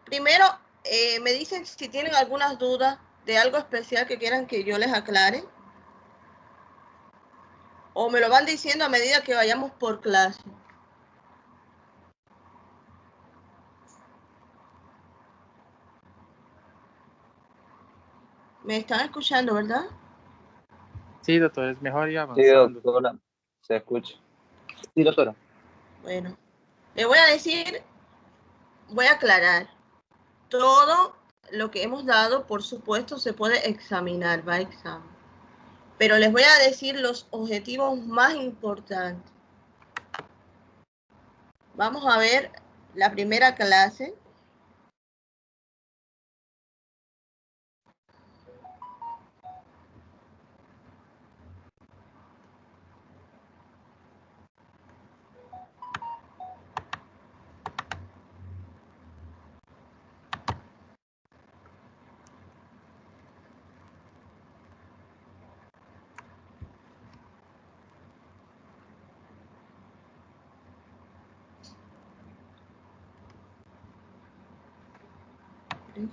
Primero, me dicen si tienen algunas dudas de algo especial que quieran que yo les aclare. O me lo van diciendo a medida que vayamos por clase. ¿Me están escuchando, verdad? Sí, doctor, es mejor ir Sí, avanzando. doctora, se escucha. Sí, doctora. Bueno, le voy a decir, voy a aclarar. Todo lo que hemos dado, por supuesto, se puede examinar, va a examen. Pero les voy a decir los objetivos más importantes. Vamos a ver la primera clase.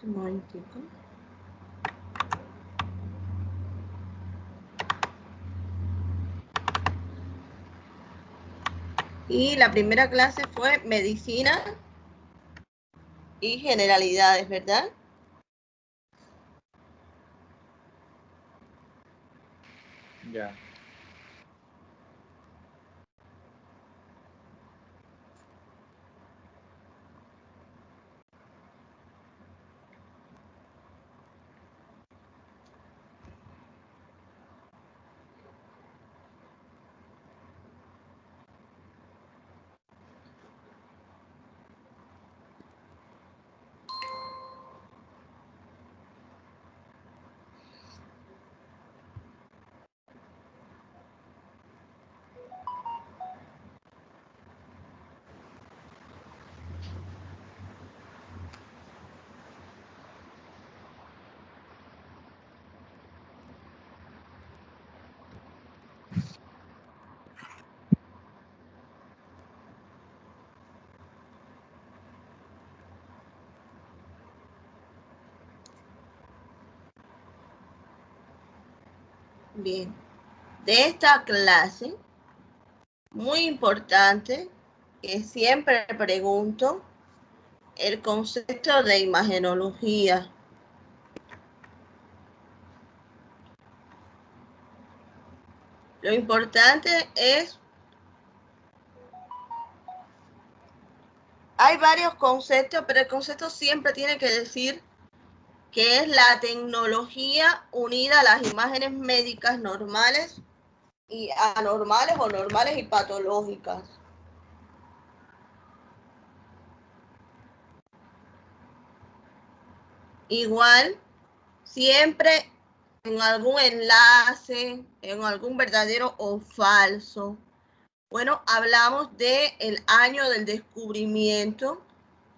Un momentico. Y la primera clase fue medicina y generalidades, ¿verdad? Ya. Bien. De esta clase, muy importante, que siempre pregunto, el concepto de imagenología. Lo importante es, hay varios conceptos, pero el concepto siempre tiene que decir que es la tecnología unida a las imágenes médicas normales y anormales o normales y patológicas. Igual, siempre en algún enlace, en algún verdadero o falso. Bueno, hablamos del año del descubrimiento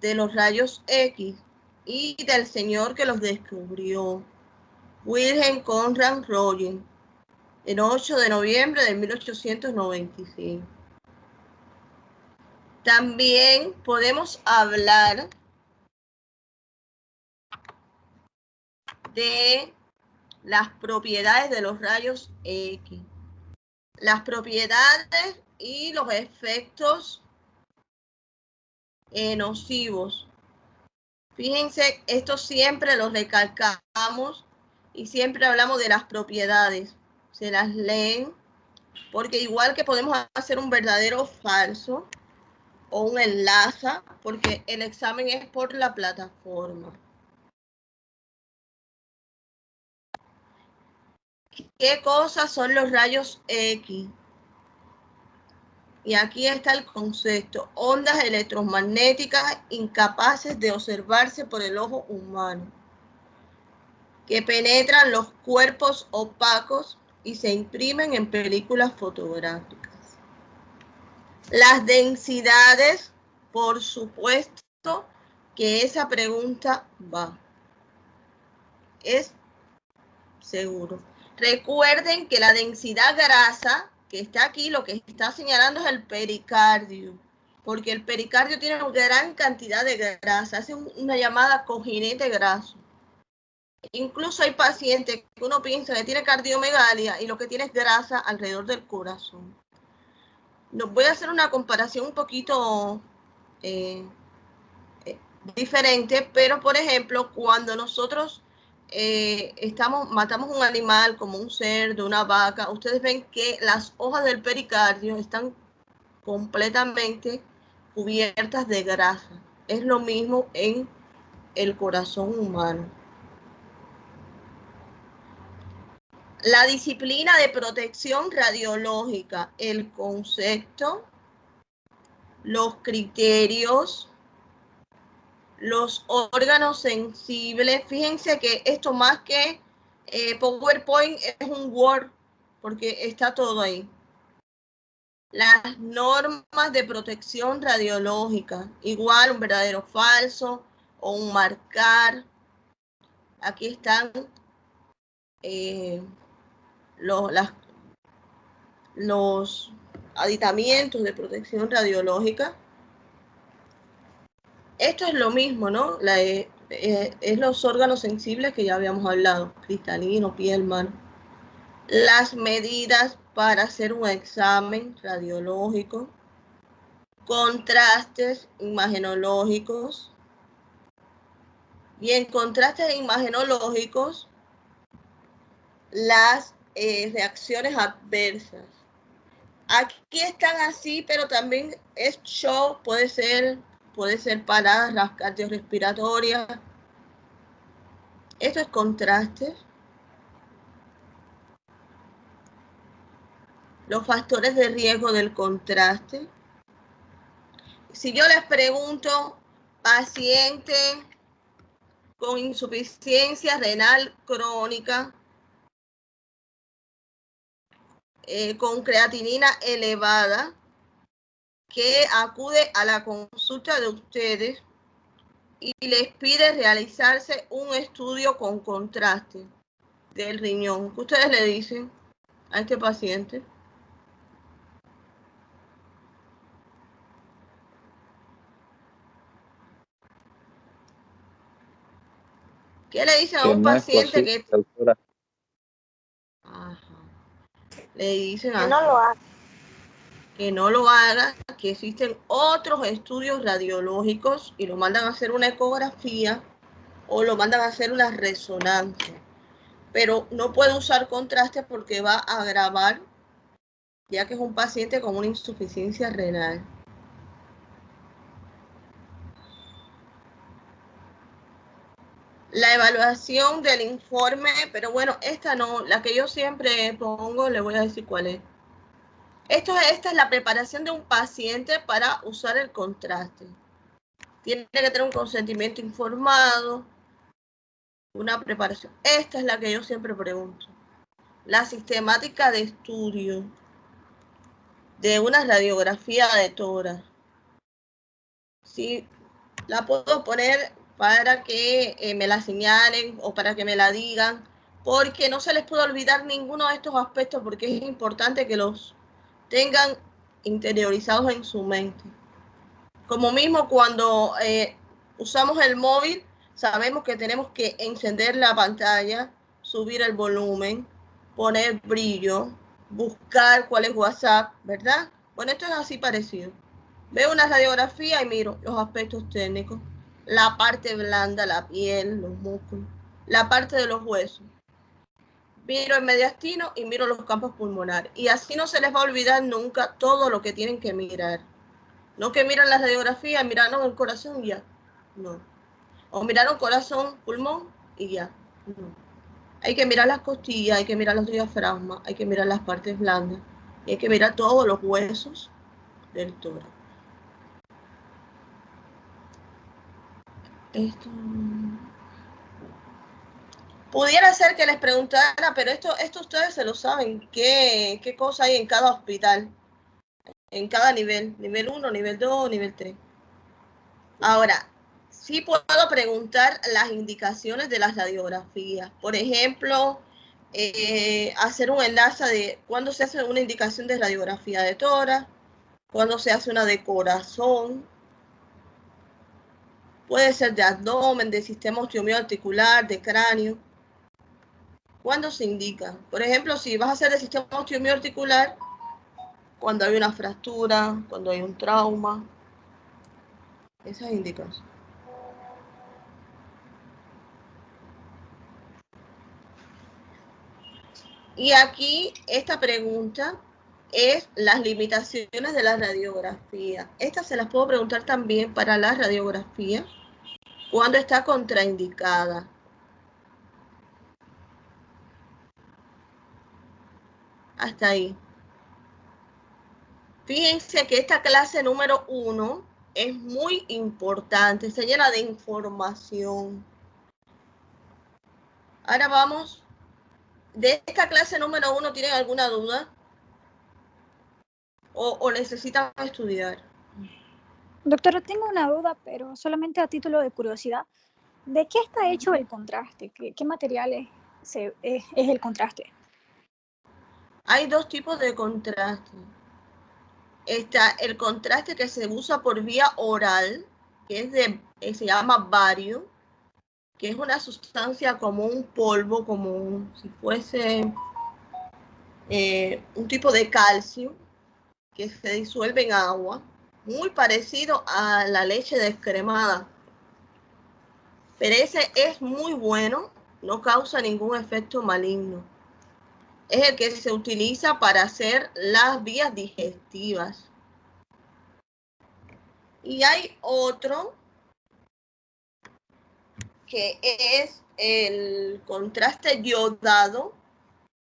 de los rayos X y del señor que los descubrió, Wilhelm Conrad Röntgen, el 8 de noviembre de 1895. También podemos hablar de las propiedades de los rayos X, las propiedades y los efectos nocivos. Fíjense, esto siempre lo recalcamos y siempre hablamos de las propiedades. Se las leen porque igual que podemos hacer un verdadero o falso o un enlace, porque el examen es por la plataforma. ¿Qué cosas son los rayos X? Y aquí está el concepto: ondas electromagnéticas incapaces de observarse por el ojo humano, que penetran los cuerpos opacos y se imprimen en películas fotográficas. Las densidades, por supuesto que esa pregunta va. Es seguro. Recuerden que la densidad grasa que está aquí, lo que está señalando es el pericardio. porque el pericardio tiene una gran cantidad de grasa, hace una llamada cojinete graso. Incluso hay pacientes que uno piensa que tiene cardiomegalia y lo que tiene es grasa alrededor del corazón. Nos voy a hacer una comparación un poquito diferente, pero por ejemplo, cuando nosotros matamos un animal como un cerdo, una vaca, ustedes ven que las hojas del pericardio están completamente cubiertas de grasa. Es lo mismo en el corazón humano. La disciplina de protección radiológica, el concepto, los criterios, los órganos sensibles. Fíjense que esto más que PowerPoint es un Word, porque está todo ahí. Las normas de protección radiológica, igual un verdadero o falso o un marcar. Aquí están los aditamientos de protección radiológica. Esto es lo mismo, ¿no? Es los órganos sensibles que ya habíamos hablado, cristalino, piel, mano. Las medidas para hacer un examen radiológico, contrastes imagenológicos. Y en contrastes imagenológicos, las reacciones adversas. Aquí están así, pero también es shock, puede ser paradas cardiorrespiratorias. Esto es contraste. Los factores de riesgo del contraste. Si yo les pregunto, paciente con insuficiencia renal crónica, con creatinina elevada, que acude a la consulta de ustedes y les pide realizarse un estudio con contraste del riñón. ¿Qué ustedes le dicen a este paciente? ¿Qué le dicen a un paciente que... Ajá. Le dicen que no lo haga. Que no lo haga, que existen otros estudios radiológicos y lo mandan a hacer una ecografía o lo mandan a hacer una resonancia. Pero no puede usar contraste porque va a agravar, ya que es un paciente con una insuficiencia renal. La evaluación del informe, pero bueno, esta no, la que yo siempre pongo, le voy a decir cuál es. Esta es la preparación de un paciente para usar el contraste. Tiene que tener un consentimiento informado, una preparación. Esta es la que yo siempre pregunto. La sistemática de estudio de una radiografía de tórax. Sí, la puedo poner para que me la señalen o para que me la digan, porque no se les puede olvidar ninguno de estos aspectos, porque es importante que los tengan interiorizados en su mente. Como mismo cuando usamos el móvil, sabemos que tenemos que encender la pantalla, subir el volumen, poner brillo, buscar cuál es WhatsApp, ¿verdad? Bueno, esto es así parecido. Veo una radiografía y miro los aspectos técnicos, la parte blanda, la piel, los músculos, la parte de los huesos. Miro el mediastino y miro los campos pulmonares. Y así no se les va a olvidar nunca todo lo que tienen que mirar. No que miran la radiografía, miraron el corazón y ya. No. O miraron corazón, pulmón y ya. No. Hay que mirar las costillas, hay que mirar los diafragmas, hay que mirar las partes blandas. Y hay que mirar todos los huesos del tórax. Esto... Pudiera ser que les preguntara, pero esto ustedes se lo saben, qué cosa hay en cada hospital, en cada nivel 1, nivel 2, nivel 3. Ahora, sí puedo preguntar las indicaciones de las radiografías. Por ejemplo, hacer un enlace de cuándo se hace una indicación de radiografía de tórax, cuando se hace una de corazón, puede ser de abdomen, de sistema osteomioarticular, de cráneo. ¿Cuándo se indica? Por ejemplo, si vas a hacer el sistema osteomioarticular, cuando hay una fractura, cuando hay un trauma, esas indicaciones. Y aquí esta pregunta es las limitaciones de la radiografía. Estas se las puedo preguntar también para la radiografía cuando está contraindicada. Hasta ahí. Fíjense que esta clase número 1 es muy importante, está llena de información. Ahora vamos. ¿De esta clase número 1 tienen alguna duda? ¿O necesitan estudiar? Doctora, tengo una duda, pero solamente a título de curiosidad. ¿De qué está hecho el contraste? ¿Qué materiales es el contraste? Hay dos tipos de contraste. Está el contraste que se usa por vía oral, que se llama bario, que es una sustancia como un polvo, como si fuese un tipo de calcio que se disuelve en agua, muy parecido a la leche descremada. Pero ese es muy bueno, no causa ningún efecto maligno. Es el que se utiliza para hacer las vías digestivas. Y hay otro que es el contraste yodado,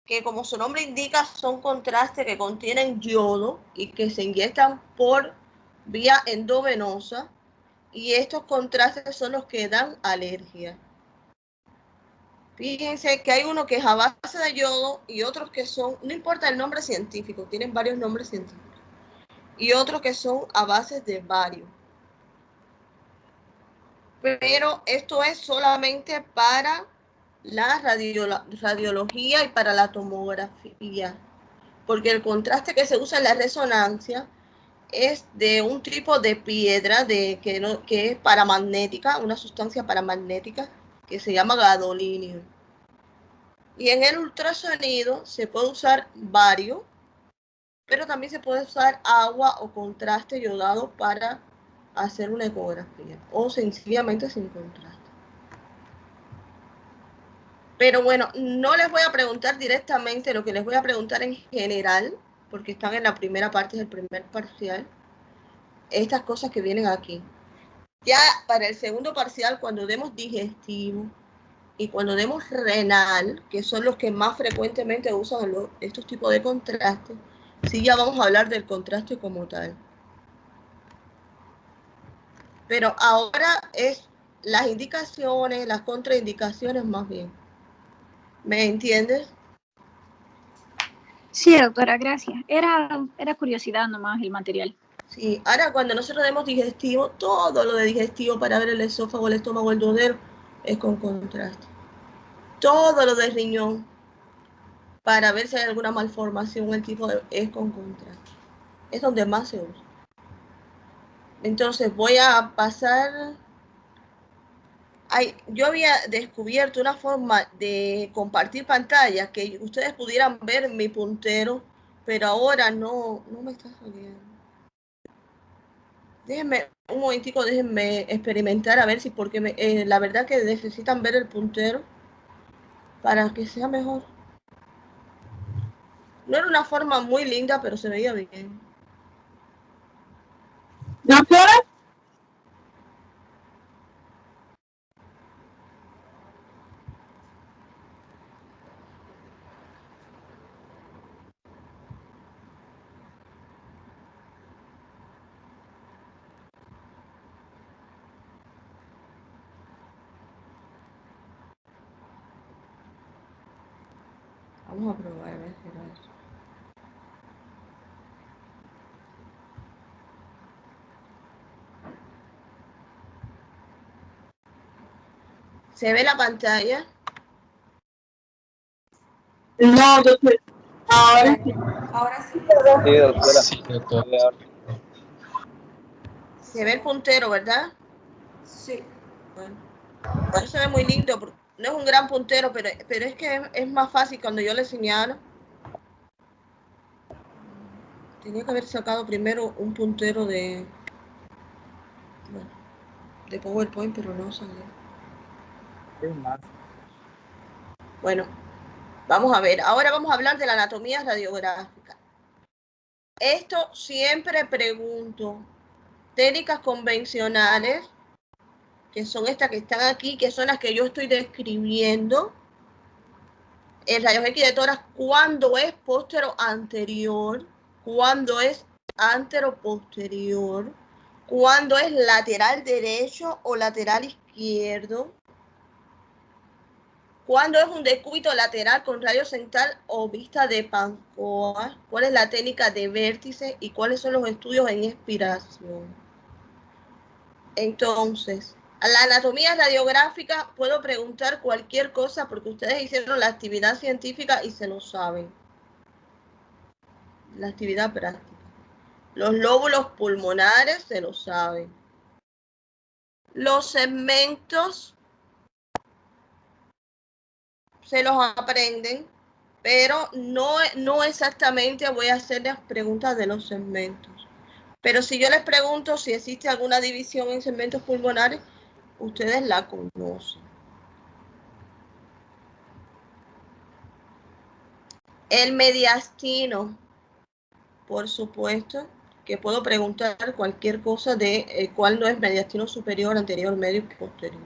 que como su nombre indica son contrastes que contienen yodo y que se inyectan por vía endovenosa, y estos contrastes son los que dan alergia. Fíjense que hay uno que es a base de yodo y otros que son, no importa el nombre científico, tienen varios nombres científicos, y otros que son a base de bario. Pero esto es solamente para la radiología y para la tomografía, porque el contraste que se usa en la resonancia es de un tipo de piedra que es paramagnética, una sustancia paramagnética que se llama gadolinio. Y en el ultrasonido se puede usar bario, pero también se puede usar agua o contraste yodado para hacer una ecografía, o sencillamente sin contraste. Pero bueno, no les voy a preguntar directamente lo que les voy a preguntar en general, porque están en la primera parte del primer parcial, estas cosas que vienen aquí. Ya para el segundo parcial, cuando demos digestivo y cuando demos renal, que son los que más frecuentemente usan estos tipos de contrastes, sí ya vamos a hablar del contraste como tal. Pero ahora es las indicaciones, las contraindicaciones más bien. ¿Me entiendes? Sí, doctora, gracias. Era curiosidad nomás el material. Sí, ahora cuando nosotros demos digestivo, todo lo de digestivo para ver el esófago, el estómago, el duodeno, es con contraste. Todo lo de riñón, para ver si hay alguna malformación, es con contraste. Es donde más se usa. Entonces voy a pasar. Yo había descubierto una forma de compartir pantalla que ustedes pudieran ver mi puntero, pero ahora no me está saliendo. Déjenme un momentico, déjenme experimentar a ver si, porque la verdad que necesitan ver el puntero para que sea mejor. No era una forma muy linda, pero se veía bien. Doctora, Vamos a probar a ver si era eso. ¿Se ve la pantalla? no, doctora. Ahora sí. Ahora sí. Sí, doctora. Sí, doctor. Se ve el puntero, ¿verdad? Sí. Bueno, no se ve muy lindo, no es un gran puntero, pero es que es más fácil cuando yo le señalo. Tenía que haber sacado primero un puntero de PowerPoint, pero no salió. Bueno, vamos a ver. Ahora vamos a hablar de la anatomía radiográfica. Esto siempre pregunto. Técnicas convencionales, que son estas que están aquí, que son las que yo estoy describiendo. El rayos X de tórax, ¿cuándo es póstero anterior? ¿Cuándo es antero posterior? ¿Cuándo es lateral derecho o lateral izquierdo? ¿Cuándo es un decúbito lateral con radio central o vista de Pancoa? ¿Cuál es la técnica de vértice y cuáles son los estudios en expiración? Entonces, a la anatomía radiográfica puedo preguntar cualquier cosa porque ustedes hicieron la actividad científica y se lo saben. La actividad práctica. Los lóbulos pulmonares se lo saben. Los segmentos se los aprenden, pero no exactamente voy a hacer las preguntas de los segmentos. Pero si yo les pregunto si existe alguna división en segmentos pulmonares, ustedes la conocen. El mediastino, por supuesto, que puedo preguntar cualquier cosa de cuál no es mediastino superior, anterior, medio y posterior.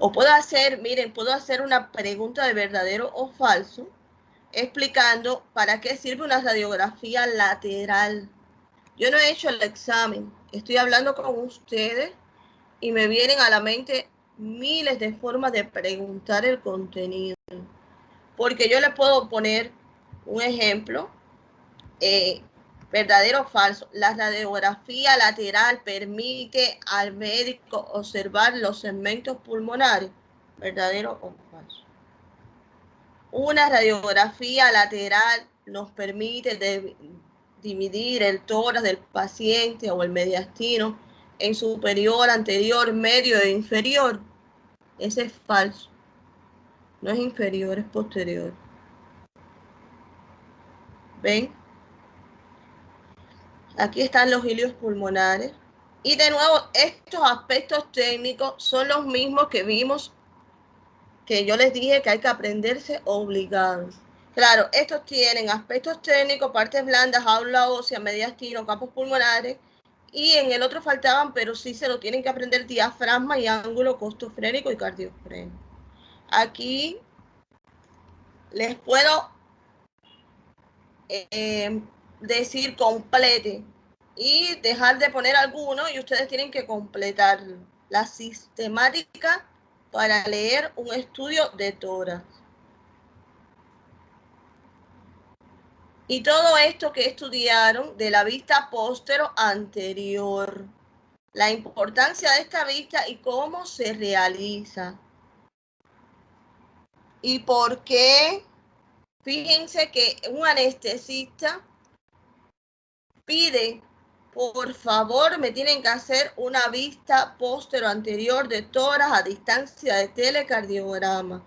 O puedo hacer, miren, puedo hacer una pregunta de verdadero o falso, explicando para qué sirve una radiografía lateral. Yo no he hecho el examen, estoy hablando con ustedes y me vienen a la mente miles de formas de preguntar el contenido. Porque yo le puedo poner un ejemplo, verdadero o falso. La radiografía lateral permite al médico observar los segmentos pulmonares, verdadero o falso. Una radiografía lateral nos permite dividir el tórax del paciente o el mediastino en superior, anterior, medio e inferior. Ese es falso. No es inferior, es posterior. ¿Ven? Aquí están los ilios pulmonares. Y de nuevo, estos aspectos técnicos son los mismos que vimos, que yo les dije que hay que aprenderse obligados. Claro, estos tienen aspectos técnicos, partes blandas, jaula ósea, mediastino, campos pulmonares, y en el otro faltaban, pero sí se lo tienen que aprender: diafragma y ángulo costofrénico y cardiofrénico. Aquí les puedo decir complete y dejar de poner alguno y ustedes tienen que completarlo. La sistemática para leer un estudio de tórax. Y todo esto que estudiaron de la vista póstero anterior, la importancia de esta vista y cómo se realiza. Y por qué, fíjense que un anestesista pide, por favor, me tienen que hacer una vista póstero anterior de tórax a distancia de telecardiograma,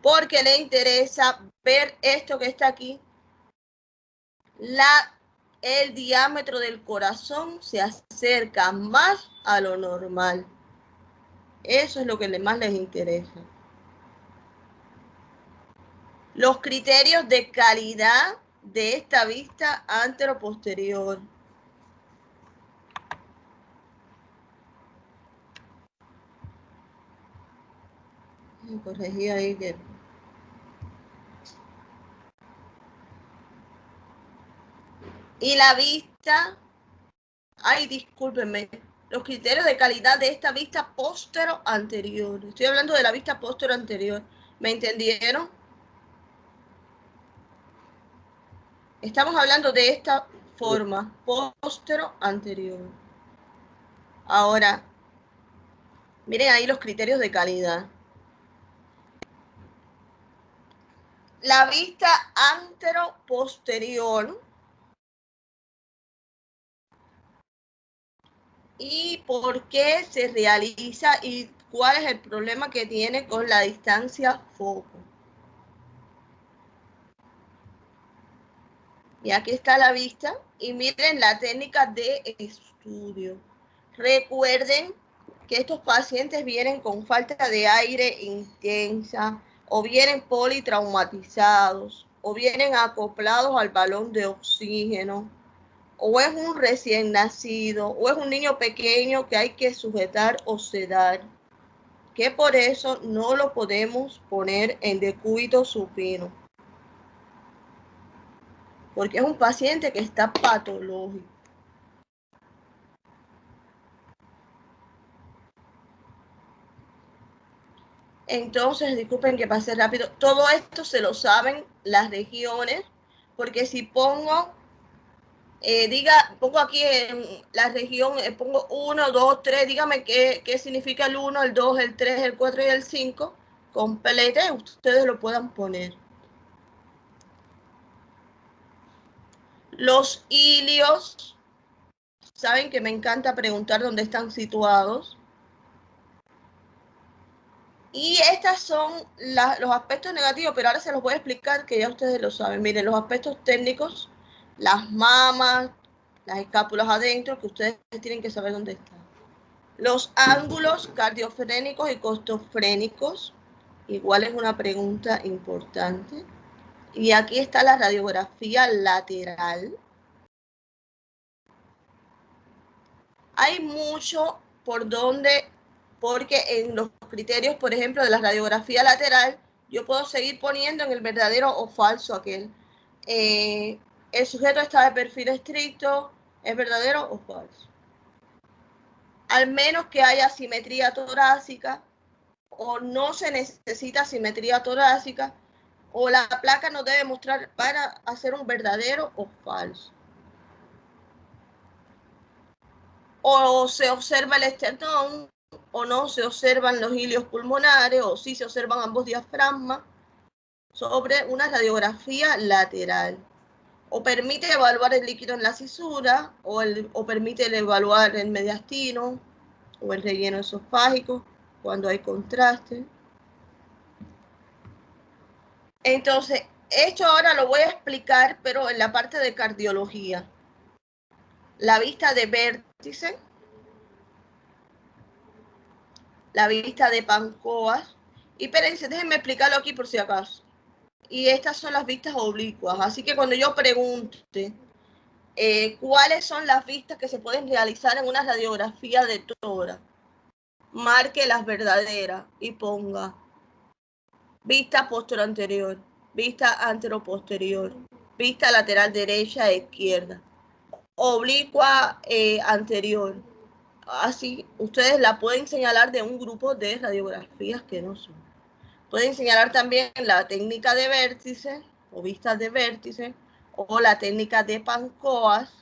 porque le interesa ver esto que está aquí. El diámetro del corazón se acerca más a lo normal. Eso es lo que más les interesa. Los criterios de calidad de esta vista antero-posterior. Corregí ahí que... Y la vista, ay, discúlpenme, los criterios de calidad de esta vista póstero anterior. Estoy hablando de la vista póstero anterior. ¿Me entendieron? Estamos hablando de esta forma, póstero anterior. Ahora, miren ahí los criterios de calidad. La vista antero-posterior y por qué se realiza y cuál es el problema que tiene con la distancia foco. Y aquí está la vista y miren la técnica de estudio. Recuerden que estos pacientes vienen con falta de aire intensa o vienen politraumatizados o vienen acoplados al balón de oxígeno o es un recién nacido o es un niño pequeño que hay que sujetar o sedar, que por eso no lo podemos poner en decúbito supino, porque es un paciente que está patológico. Entonces, disculpen que pase rápido, todo esto se lo saben las regiones, porque si pongo, pongo aquí en la región, pongo 1, 2, 3, dígame qué significa el 1, el 2, el 3, el 4 y el 5, complete, ustedes lo puedan poner. Los hilios, saben que me encanta preguntar dónde están situados. Y estas son los aspectos negativos, pero ahora se los voy a explicar que ya ustedes lo saben. Miren, los aspectos técnicos, las mamas, las escápulas adentro, que ustedes tienen que saber dónde están. Los ángulos cardiofrénicos y costofrénicos, igual es una pregunta importante. Y aquí está la radiografía lateral. Hay mucho por donde, porque en los criterios, por ejemplo, de la radiografía lateral, yo puedo seguir poniendo en el verdadero o falso aquel. El sujeto está de perfil estricto, ¿es verdadero o falso? Al menos que haya simetría torácica, o no se necesita simetría torácica, o la placa nos debe mostrar para hacer un verdadero o falso. O se observa el esternón, o no se observan los hilios pulmonares, o sí se observan ambos diafragmas, sobre una radiografía lateral. O permite evaluar el líquido en la cisura, o permite evaluar el mediastino, o el relleno esofágico, cuando hay contraste. Entonces, esto ahora lo voy a explicar, pero en la parte de cardiología. La vista de vértice, la vista de Pancoas. Y espérense, déjenme explicarlo aquí por si acaso. Y estas son las vistas oblicuas. Así que cuando yo pregunte cuáles son las vistas que se pueden realizar en una radiografía de tórax, marque las verdaderas y ponga vista posterior, vista anteroposterior, vista lateral derecha e izquierda, oblicua anterior. Así, ustedes la pueden señalar de un grupo de radiografías que no son. Pueden señalar también la técnica de vértice o vistas de vértice o la técnica de Pancoas.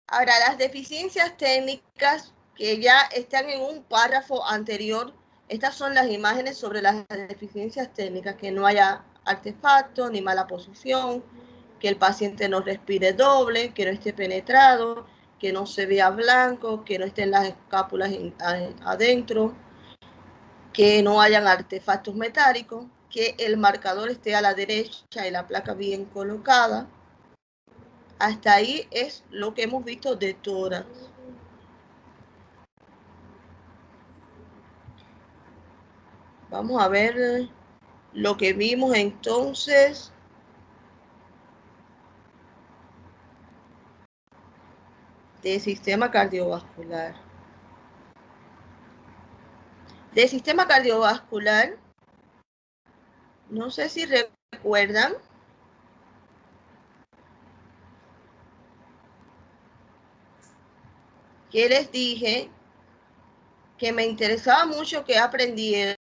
Ahora, las deficiencias técnicas que ya están en un párrafo anterior, estas son las imágenes sobre las deficiencias técnicas, que no haya artefacto ni mala posición, que el paciente no respire doble, que no esté penetrado, que no se vea blanco, que no estén las escápulas adentro, que no hayan artefactos metálicos, que el marcador esté a la derecha y la placa bien colocada. Hasta ahí es lo que hemos visto de tórax. Vamos a ver lo que vimos entonces. De sistema cardiovascular. De sistema cardiovascular, no sé si recuerdan que les dije que me interesaba mucho que aprendieran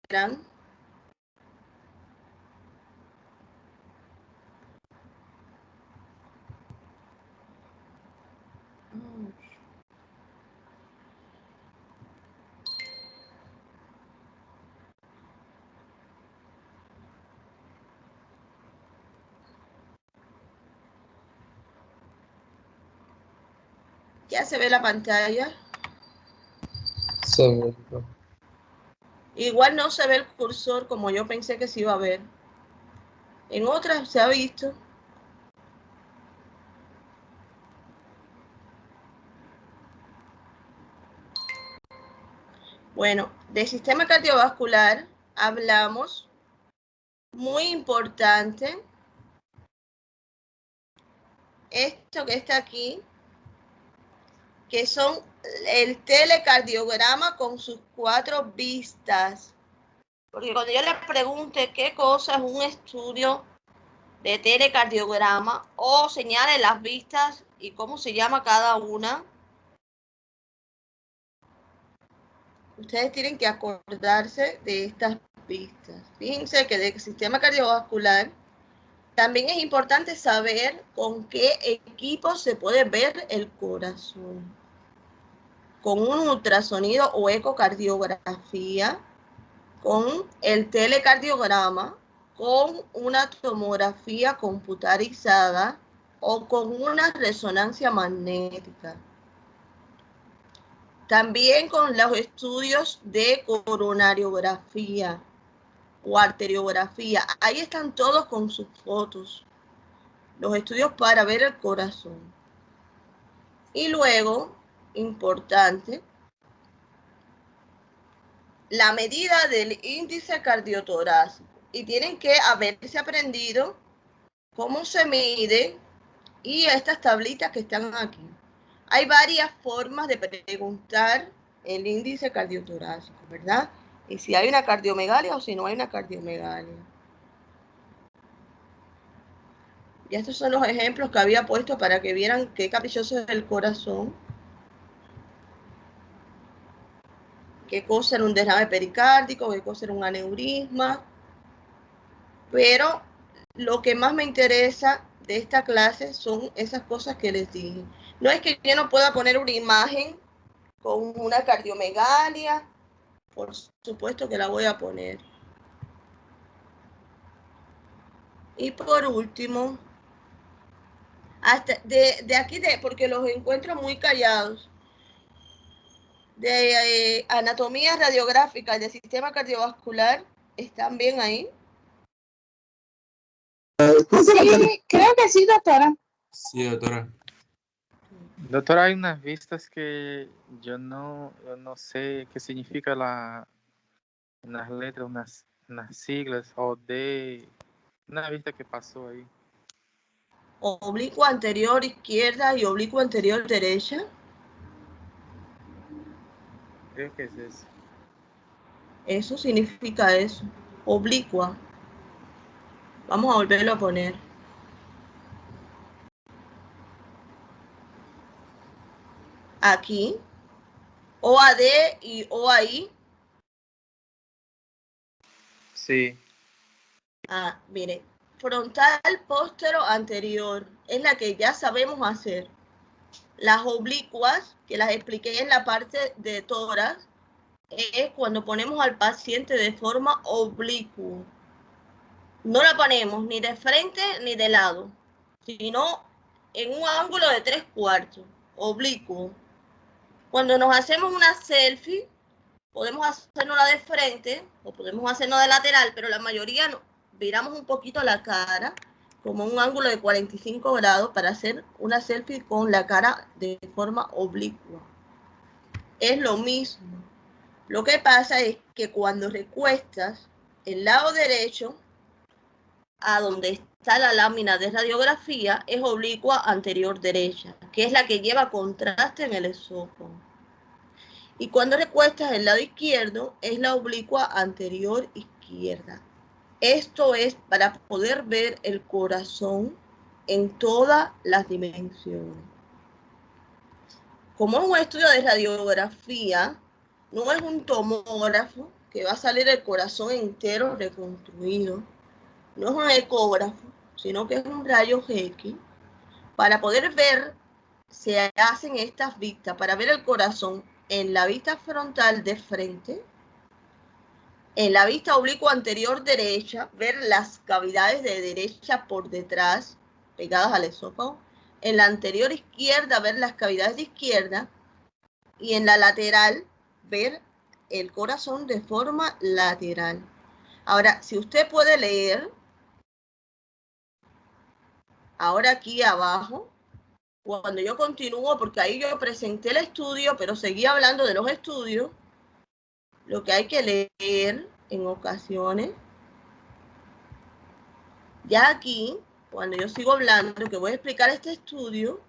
Ya se ve la pantalla. Se ve. Igual no se ve el cursor como yo pensé que se iba a ver. En otras se ha visto. Bueno, del sistema cardiovascular hablamos, muy importante, esto que está aquí, que son el telecardiograma con sus 4 vistas. Porque cuando yo les pregunte qué cosa es un estudio de telecardiograma o señale las vistas y cómo se llama cada una, ustedes tienen que acordarse de estas vistas. Fíjense que del sistema cardiovascular también es importante saber con qué equipo se puede ver el corazón. Con un ultrasonido o ecocardiografía, con el telecardiograma, con una tomografía computarizada o con una resonancia magnética. También con los estudios de coronariografía o arteriografía. Ahí están todos con sus fotos. Los estudios para ver el corazón. Y luego, importante, la medida del índice cardiotorácico. Y tienen que haberse aprendido cómo se mide y estas tablitas que están aquí. Hay varias formas de preguntar el índice cardiotorácico, ¿verdad? Y si hay una cardiomegalia o si no hay una cardiomegalia. Y estos son los ejemplos que había puesto para que vieran qué caprichoso es el corazón. Qué cosa era un derrame pericárdico, qué cosa era un aneurisma. Pero lo que más me interesa de esta clase son esas cosas que les dije. No es que yo no pueda poner una imagen con una cardiomegalia, por supuesto que la voy a poner. Y por último, hasta de aquí, porque los encuentro muy callados, de anatomía radiográfica y de sistema cardiovascular, ¿están bien ahí? Sí, creo que sí, doctora. Sí, doctora. Doctora, hay unas vistas que yo no sé qué significa unas letras, unas siglas o de una vista que pasó ahí. Oblicuo anterior izquierda y oblicuo anterior derecha. Creo que es eso. Eso significa eso. Oblicua. Vamos a volverlo a poner. Aquí. OAD y OAI. Sí. Mire. Frontal, póstero, anterior. Es la que ya sabemos hacer. Las oblicuas, que las expliqué en la parte de tórax, es cuando ponemos al paciente de forma oblicua. No la ponemos ni de frente ni de lado, sino en un ángulo de 3/4, oblicuo. Cuando nos hacemos una selfie, podemos hacernosla de frente o podemos hacernos de lateral, pero la mayoría viramos un poquito la cara, como un ángulo de 45 grados para hacer una selfie con la cara de forma oblicua. Es lo mismo. Lo que pasa es que cuando recuestas el lado derecho a donde está la lámina de radiografía es oblicua anterior derecha, que es la que lleva contraste en el esófago. Y cuando recuestas el lado izquierdo es la oblicua anterior izquierda. Esto es para poder ver el corazón en todas las dimensiones. Como es un estudio de radiografía, no es un tomógrafo que va a salir el corazón entero reconstruido, no es un ecógrafo, sino que es un rayos X. Para poder ver, se hacen estas vistas, para ver el corazón en la vista frontal de frente, en la vista oblicua anterior derecha, ver las cavidades de derecha por detrás, pegadas al esófago, En la anterior izquierda ver las cavidades de izquierda y en la lateral ver el corazón de forma lateral. Ahora, si usted puede leer, ahora aquí abajo, cuando yo continúo, porque ahí yo presenté el estudio, pero seguí hablando de los estudios, lo que hay que leer en ocasiones, ya aquí, cuando yo sigo hablando, que voy a explicar este estudio,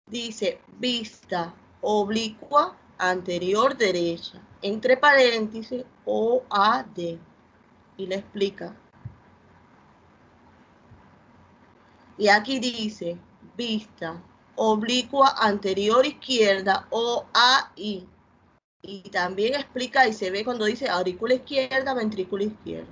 dice vista oblicua anterior derecha, entre paréntesis OAD, y le explica. Y aquí dice vista oblicua anterior izquierda OAI. Y también explica y se ve cuando dice aurícula izquierda, ventrícula izquierda.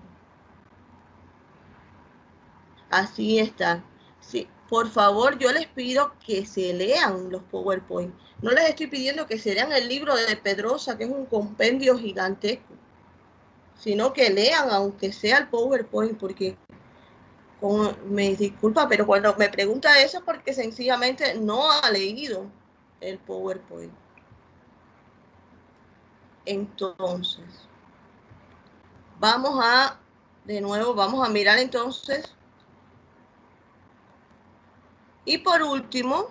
Así está. Sí, por favor, yo les pido que se lean los PowerPoint. No les estoy pidiendo que se lean el libro de Pedrosa, que es un compendio gigantesco, sino que lean, aunque sea el PowerPoint, porque me disculpa, pero cuando me pregunta eso es porque sencillamente no ha leído el PowerPoint. Entonces, de nuevo, vamos a mirar entonces. Y por último,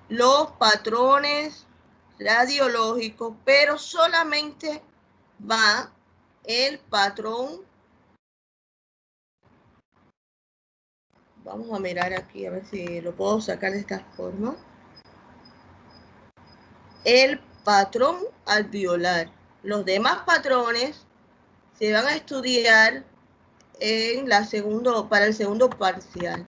los patrones radiológicos, pero solamente va el patrón. Vamos a mirar aquí a ver si lo puedo sacar de esta forma. El patrón alveolar. Los demás patrones se van a estudiar en para el segundo parcial.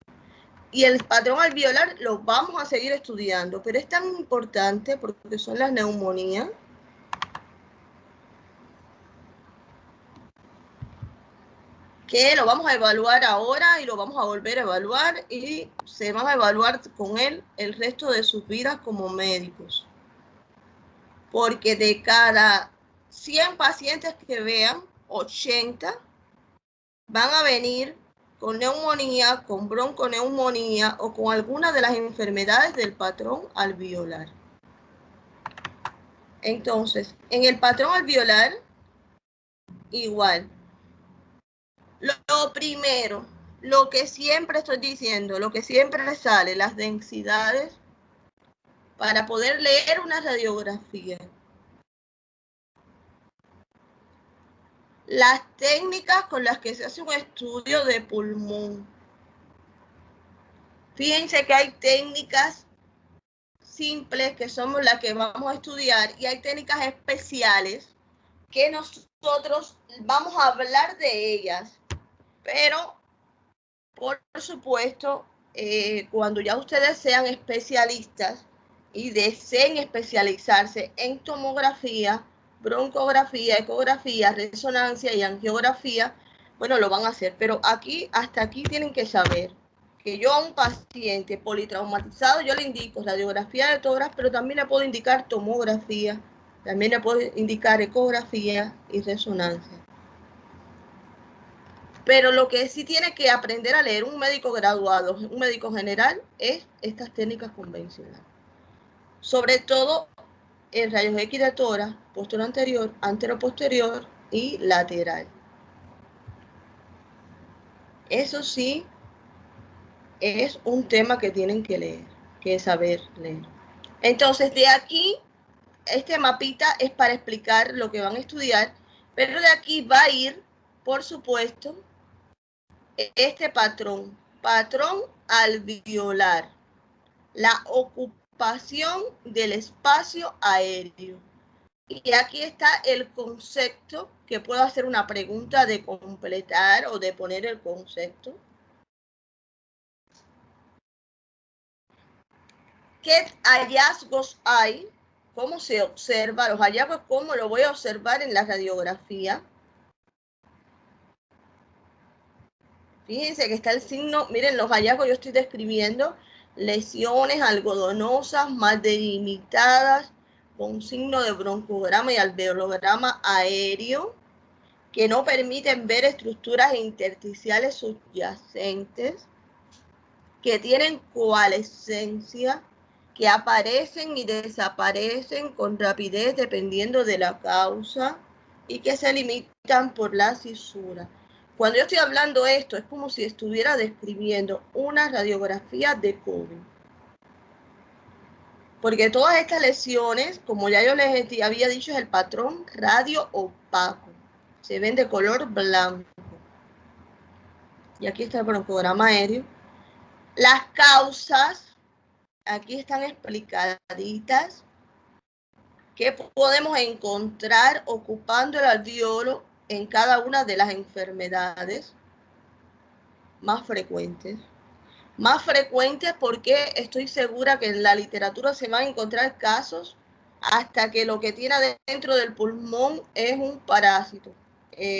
Y el patrón alveolar lo vamos a seguir estudiando, pero es tan importante porque son las neumonías. Que lo vamos a evaluar ahora y lo vamos a volver a evaluar y se van a evaluar con él el resto de sus vidas como médicos. Porque de cada 100 pacientes que vean, 80 van a venir con neumonía, con bronconeumonía o con alguna de las enfermedades del patrón alveolar. Entonces, en el patrón alveolar, igual. Lo primero, lo que siempre estoy diciendo, lo que siempre le sale, las densidades, para poder leer una radiografía. Las técnicas con las que se hace un estudio de pulmón. Fíjense que hay técnicas simples que somos las que vamos a estudiar y hay técnicas especiales que nosotros vamos a hablar de ellas. Pero, por supuesto, cuando ya ustedes sean especialistas y deseen especializarse en tomografía, broncografía, ecografía, resonancia y angiografía, bueno, lo van a hacer. Pero aquí, hasta aquí tienen que saber que yo a un paciente politraumatizado, yo le indico radiografía de tórax, pero también le puedo indicar tomografía, también le puedo indicar ecografía y resonancia. Pero lo que sí tiene que aprender a leer un médico graduado, un médico general, es estas técnicas convencionales. Sobre todo en rayos X de tórax, posterior anterior, antero-posterior y lateral. Eso sí es un tema que tienen que leer, que saber leer. Entonces, de aquí, este mapita es para explicar lo que van a estudiar, pero de aquí va a ir, por supuesto, este patrón alveolar, la ocupación del espacio aéreo. Y aquí está el concepto, que puedo hacer una pregunta de completar o de poner el concepto. ¿Qué hallazgos hay? ¿Cómo se observa los hallazgos? ¿Cómo lo voy a observar en la radiografía? Fíjense que está el signo, miren los hallazgos, yo estoy describiendo lesiones algodonosas, mal delimitadas, con signo de broncograma y alveolograma aéreo, que no permiten ver estructuras intersticiales subyacentes. que tienen coalescencia, que aparecen y desaparecen con rapidez dependiendo de la causa y que se limitan por la cisura. Cuando yo estoy hablando esto, es como si estuviera describiendo una radiografía de COVID. Porque todas estas lesiones, como ya yo les había dicho, es el patrón radio opaco. Se ven de color blanco. Y aquí está el broncograma aéreo. Las causas, aquí están explicaditas. ¿Qué podemos encontrar ocupando el alveolo en cada una de las enfermedades más frecuentes? Más frecuentes porque estoy segura que en la literatura se van a encontrar casos hasta que lo que tiene dentro del pulmón es un parásito,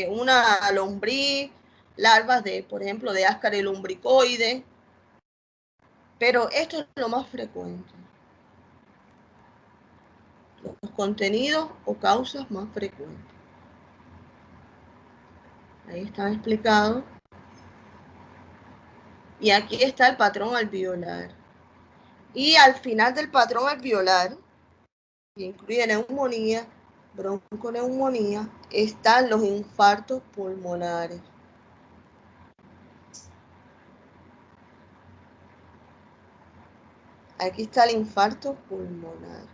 una lombriz, larvas de, por ejemplo, de Ascaris lumbricoides, pero esto es lo más frecuente. Los contenidos o causas más frecuentes. Ahí están explicados. Y aquí está el patrón alveolar. Y al final del patrón alveolar, que incluye neumonía, bronconeumonía, están los infartos pulmonares. Aquí está el infarto pulmonar.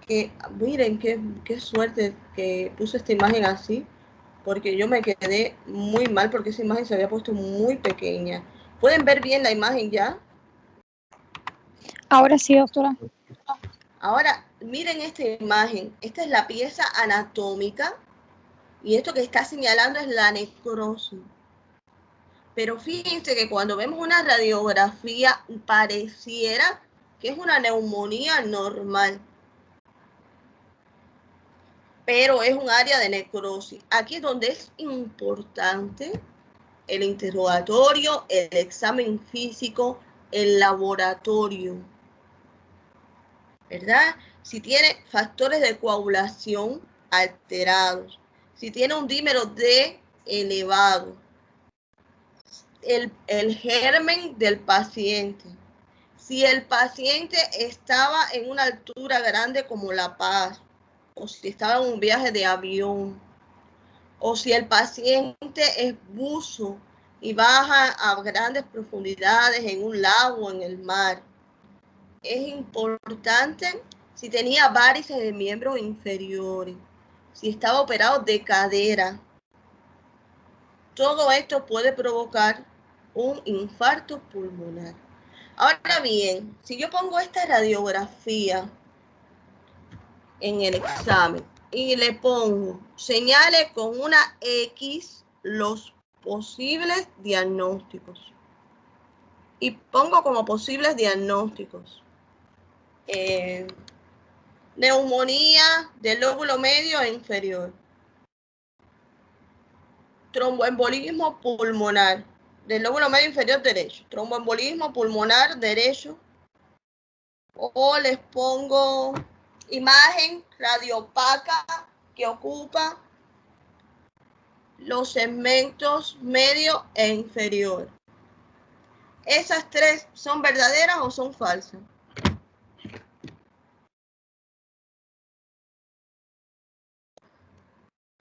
Que miren qué suerte que puse esta imagen así, porque yo me quedé muy mal porque esa imagen se había puesto muy pequeña. ¿Pueden ver bien la imagen ya? Ahora sí, doctora. Ahora, miren esta imagen. Esta es la pieza anatómica y esto que está señalando es la necrosis. Pero fíjense que cuando vemos una radiografía pareciera que es una neumonía normal. Pero es un área de necrosis. Aquí es donde es importante el interrogatorio, el examen físico, el laboratorio, ¿verdad? Si tiene factores de coagulación alterados, si tiene un dímero D elevado, el germen del paciente, si el paciente estaba en una altura grande como La Paz, o si estaba en un viaje de avión, o si el paciente es buzo y baja a grandes profundidades en un lago o en el mar. Es importante si tenía varices de miembros inferiores, si estaba operado de cadera. Todo esto puede provocar un infarto pulmonar. Ahora bien, si yo pongo esta radiografía en el examen y le pongo, señale con una X los posibles diagnósticos. Y pongo como posibles diagnósticos neumonía del lóbulo medio e inferior, tromboembolismo pulmonar del lóbulo medio inferior derecho, tromboembolismo pulmonar derecho, o les pongo imagen radiopaca que ocupa los segmentos medio e inferior. ¿Esas tres son verdaderas o son falsas?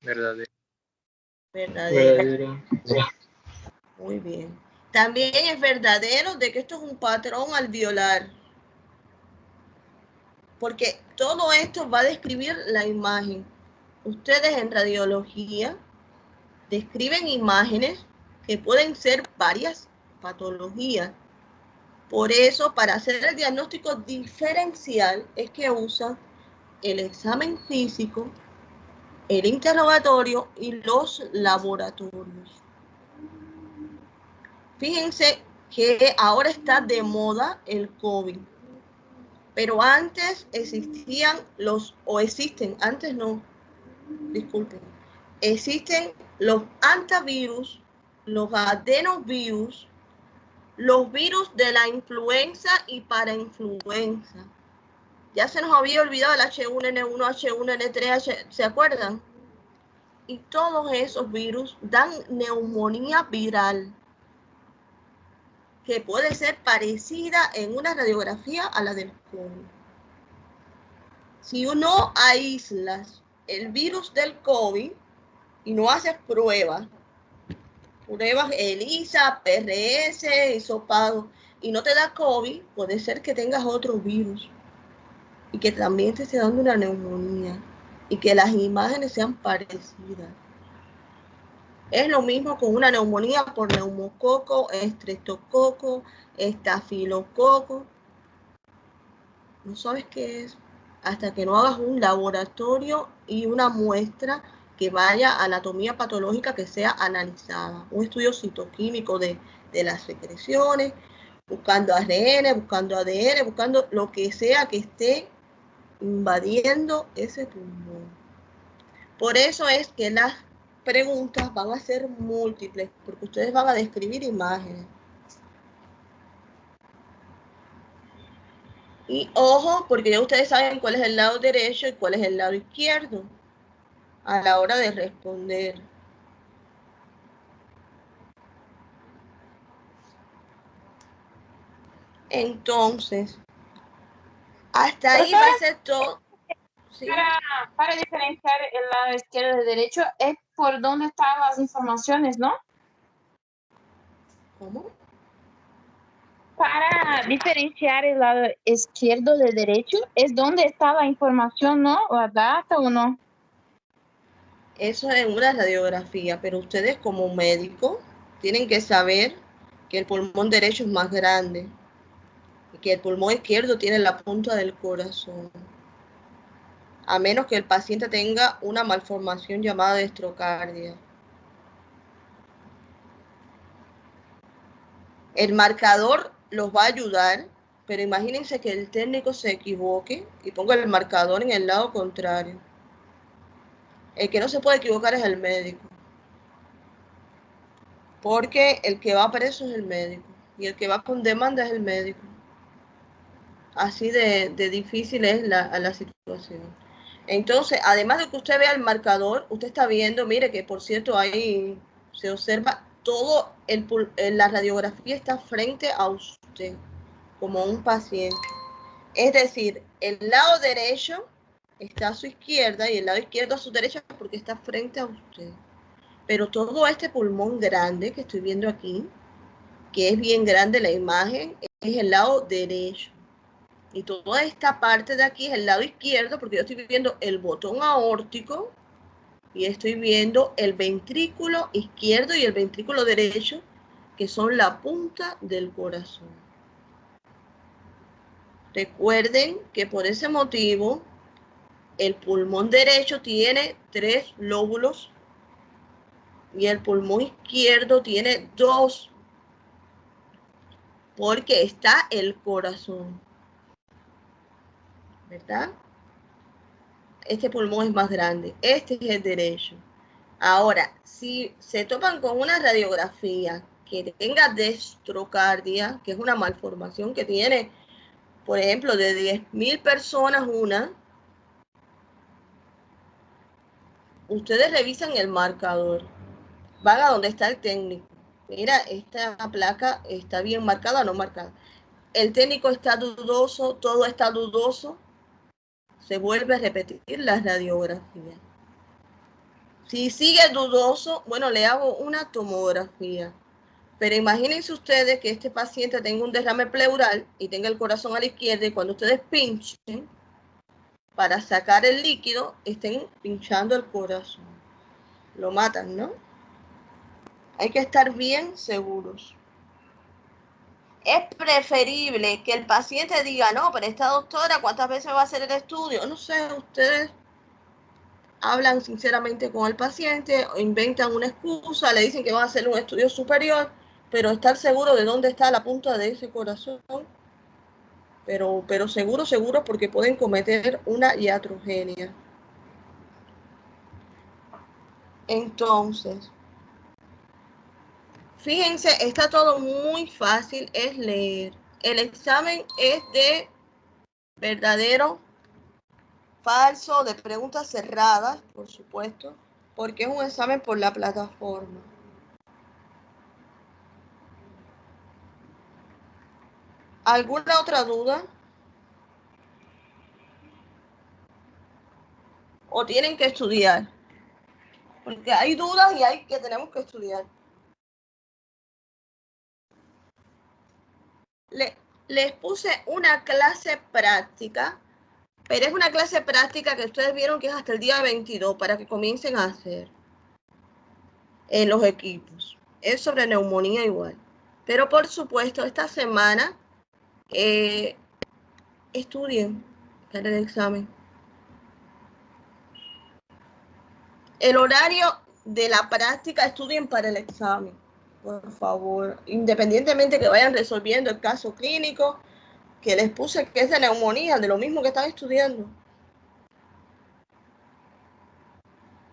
Verdadero. Verdadero. Muy bien. También es verdadero de que esto es un patrón alveolar. Porque todo esto va a describir la imagen. Ustedes en radiología describen imágenes que pueden ser varias patologías. Por eso, para hacer el diagnóstico diferencial, es que usan el examen físico, el interrogatorio y los laboratorios. Fíjense que ahora está de moda el COVID, pero antes existían existen los antivirus, los adenovirus, los virus de la influenza y parainfluenza. Ya se nos había olvidado el H1N1, H1N3, ¿se acuerdan? Y todos esos virus dan neumonía viral. que puede ser parecida en una radiografía a la del COVID. Si uno aíslas el virus del COVID y no haces pruebas ELISA, PRS, hisopado, y no te da COVID, puede ser que tengas otro virus y que también te esté dando una neumonía y que las imágenes sean parecidas. Es lo mismo con una neumonía por neumococo, estreptococo, estafilococo. No sabes qué es hasta que no hagas un laboratorio y una muestra que vaya a anatomía patológica que sea analizada. Un estudio citoquímico de las secreciones, buscando ARN, buscando ADN, buscando lo que sea que esté invadiendo ese pulmón. Por eso es que las preguntas van a ser múltiples, porque ustedes van a describir imágenes. Y ojo, porque ya ustedes saben cuál es el lado derecho y cuál es el lado izquierdo a la hora de responder. Entonces, hasta ahí va a ser todo. ¿Sí? Para diferenciar el lado izquierdo y derecho, es por dónde están las informaciones, ¿no? ¿Cómo? Para diferenciar el lado izquierdo del derecho, es donde está la información, ¿no? La data o no. Eso es una radiografía, pero ustedes como médicos tienen que saber que el pulmón derecho es más grande y que el pulmón izquierdo tiene la punta del corazón, a menos que el paciente tenga una malformación llamada dextrocardia. El marcador los va a ayudar, pero imagínense que el técnico se equivoque y ponga el marcador en el lado contrario. El que no se puede equivocar es el médico, porque el que va preso es el médico y el que va con demanda es el médico. Así de difícil es la situación. Entonces, además de que usted vea el marcador, usted está viendo, mire que por cierto ahí se observa todo, la radiografía está frente a usted, como un paciente. Es decir, el lado derecho está a su izquierda y el lado izquierdo a su derecha porque está frente a usted. Pero todo este pulmón grande que estoy viendo aquí, que es bien grande la imagen, es el lado derecho. Y toda esta parte de aquí es el lado izquierdo porque yo estoy viendo el botón aórtico y estoy viendo el ventrículo izquierdo y el ventrículo derecho, que son la punta del corazón. Recuerden que por ese motivo el pulmón derecho tiene 3 lóbulos y el pulmón izquierdo tiene 2, porque está el corazón, ¿verdad? Este pulmón es más grande, este es el derecho. Ahora, si se topan con una radiografía que tenga dextrocardia, que es una malformación que tiene, por ejemplo, de 10.000 personas una, ustedes revisan el marcador, van a donde está el técnico. Mira, esta placa está bien marcada o no marcada. El técnico está dudoso, todo está dudoso, se vuelve a repetir la radiografía. Si sigue dudoso, bueno, le hago una tomografía. Pero imagínense ustedes que este paciente tenga un derrame pleural y tenga el corazón a la izquierda y cuando ustedes pinchen para sacar el líquido, estén pinchando el corazón. Lo matan, ¿no? Hay que estar bien seguros. Es preferible que el paciente diga, no, pero esta doctora, ¿cuántas veces va a hacer el estudio? No sé, ustedes hablan sinceramente con el paciente o inventan una excusa, le dicen que van a hacer un estudio superior, pero estar seguro de dónde está la punta de ese corazón, pero seguro, porque pueden cometer una iatrogenia. Entonces, fíjense, está todo muy fácil, es leer. El examen es de verdadero, falso, de preguntas cerradas, por supuesto, porque es un examen por la plataforma. ¿Alguna otra duda? ¿O tienen que estudiar? Porque hay dudas y hay que tenemos que estudiar. Les puse una clase práctica, pero es una clase práctica que ustedes vieron que es hasta el día 22 para que comiencen a hacer en los equipos. Es sobre neumonía igual. Pero por supuesto, esta semana estudien para el examen. El horario de la práctica, estudien para el examen, por favor. Independientemente que vayan resolviendo el caso clínico, que les puse que es de neumonía, de lo mismo que están estudiando.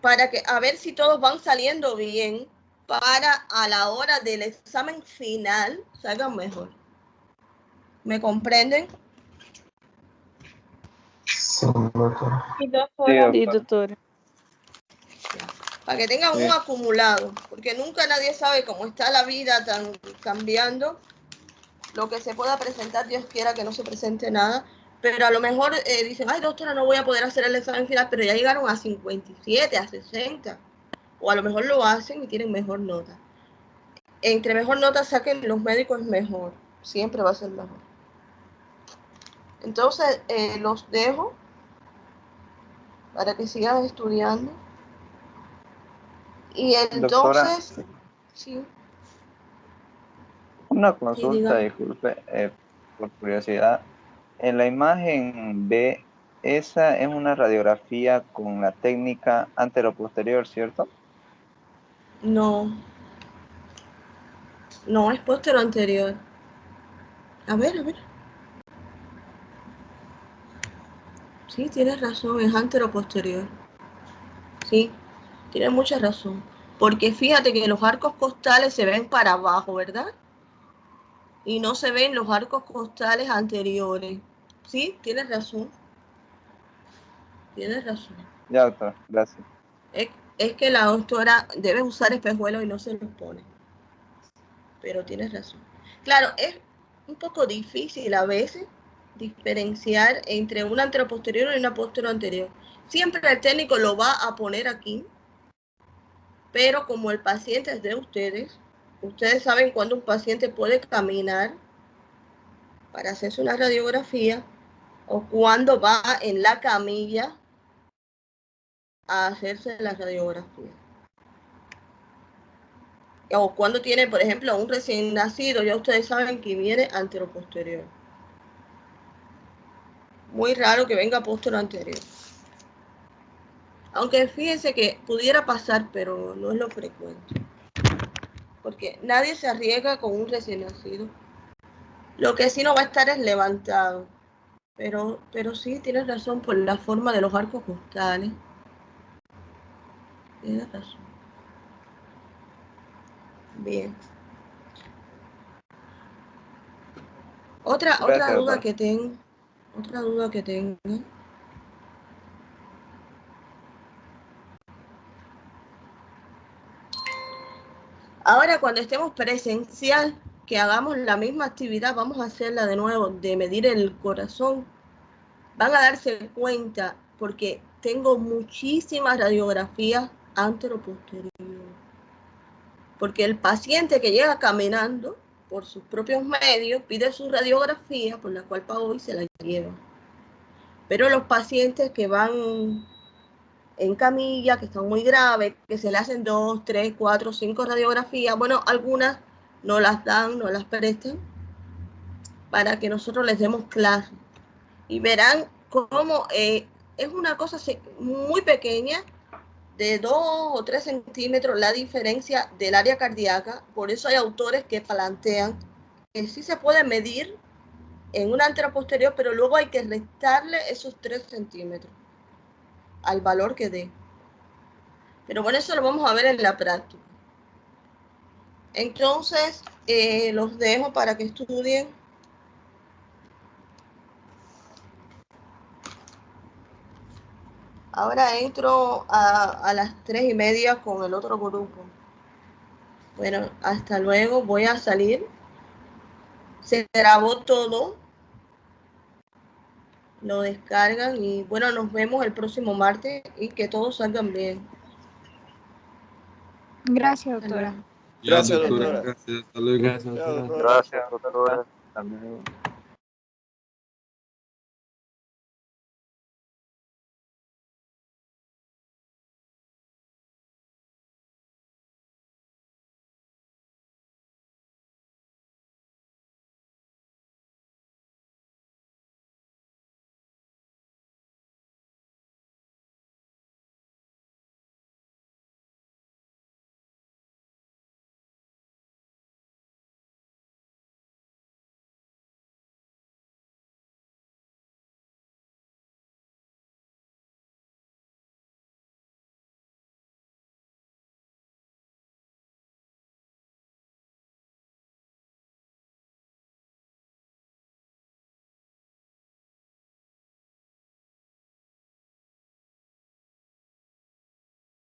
Para que, a ver si todos van saliendo bien, para a la hora del examen final salgan mejor. ¿Me comprenden? Sí, doctora. Sí, doctora. Sí, doctora. Para que tengan un acumulado, porque nunca nadie sabe cómo está la vida tan cambiando. Lo que se pueda presentar, Dios quiera que no se presente nada, pero a lo mejor dicen, ay doctora, no voy a poder hacer el examen final, pero ya llegaron a 57, a 60, o a lo mejor lo hacen y tienen mejor nota. Entre mejor nota saquen los médicos es mejor, siempre va a ser mejor. Entonces, los dejo para que sigan estudiando. Y entonces, Doctora, sí. una consulta, Sí, disculpe, por curiosidad. En la imagen B, esa es una radiografía con la técnica anteroposterior, ¿cierto? No, no es póster anterior. A ver. Sí, tienes razón, es anteroposterior. Sí, tienes mucha razón. Porque fíjate que los arcos costales se ven para abajo, ¿verdad? Y no se ven los arcos costales anteriores. Sí, tienes razón. Tienes razón. Ya, doctora, gracias. Es que la doctora debe usar espejuelos y no se los pone. Pero tienes razón. Claro, es un poco difícil a veces diferenciar entre una anteroposterior y una posterior. Siempre el técnico lo va a poner aquí, pero como el paciente es de ustedes, ustedes saben cuándo un paciente puede caminar para hacerse una radiografía o cuándo va en la camilla a hacerse la radiografía. O cuando tiene, por ejemplo, un recién nacido, ya ustedes saben que viene anteroposterior. Muy raro que venga posterior anterior. Aunque fíjense que pudiera pasar, pero no es lo frecuente. Porque nadie se arriesga con un recién nacido. Lo que sí no va a estar es levantado. Pero sí, tienes razón por la forma de los arcos costales. Tienes razón. Bien. Otra Gracias, duda doctora. que tengo. Ahora cuando estemos presencial, que hagamos la misma actividad, vamos a hacerla de nuevo, de medir el corazón. Van a darse cuenta porque tengo muchísimas radiografías anteroposterior. Porque el paciente que llega caminando por sus propios medios pide su radiografía, por la cual pagó y se la lleva. Pero los pacientes que van en camilla, que están muy graves, que se le hacen 2, 3, 4, 5 radiografías, bueno, algunas no las dan, no las prestan, para que nosotros les demos clase. Y verán cómo es una cosa muy pequeña, de 2 o 3 centímetros la diferencia del área cardíaca. Por eso hay autores que plantean que sí se puede medir en una anteroposterior, pero luego hay que restarle esos 3 centímetros al valor que dé. Pero bueno, eso lo vamos a ver en la práctica. Entonces, los dejo para que estudien. Ahora entro a las 3:30 con el otro grupo. Bueno, hasta luego. Voy a salir Se grabó todo. Lo descargan y bueno, nos vemos el próximo martes y que todos salgan bien. Gracias, doctora. Gracias, doctora. Gracias, hasta luego. Gracias, doctora. Gracias, doctora. También.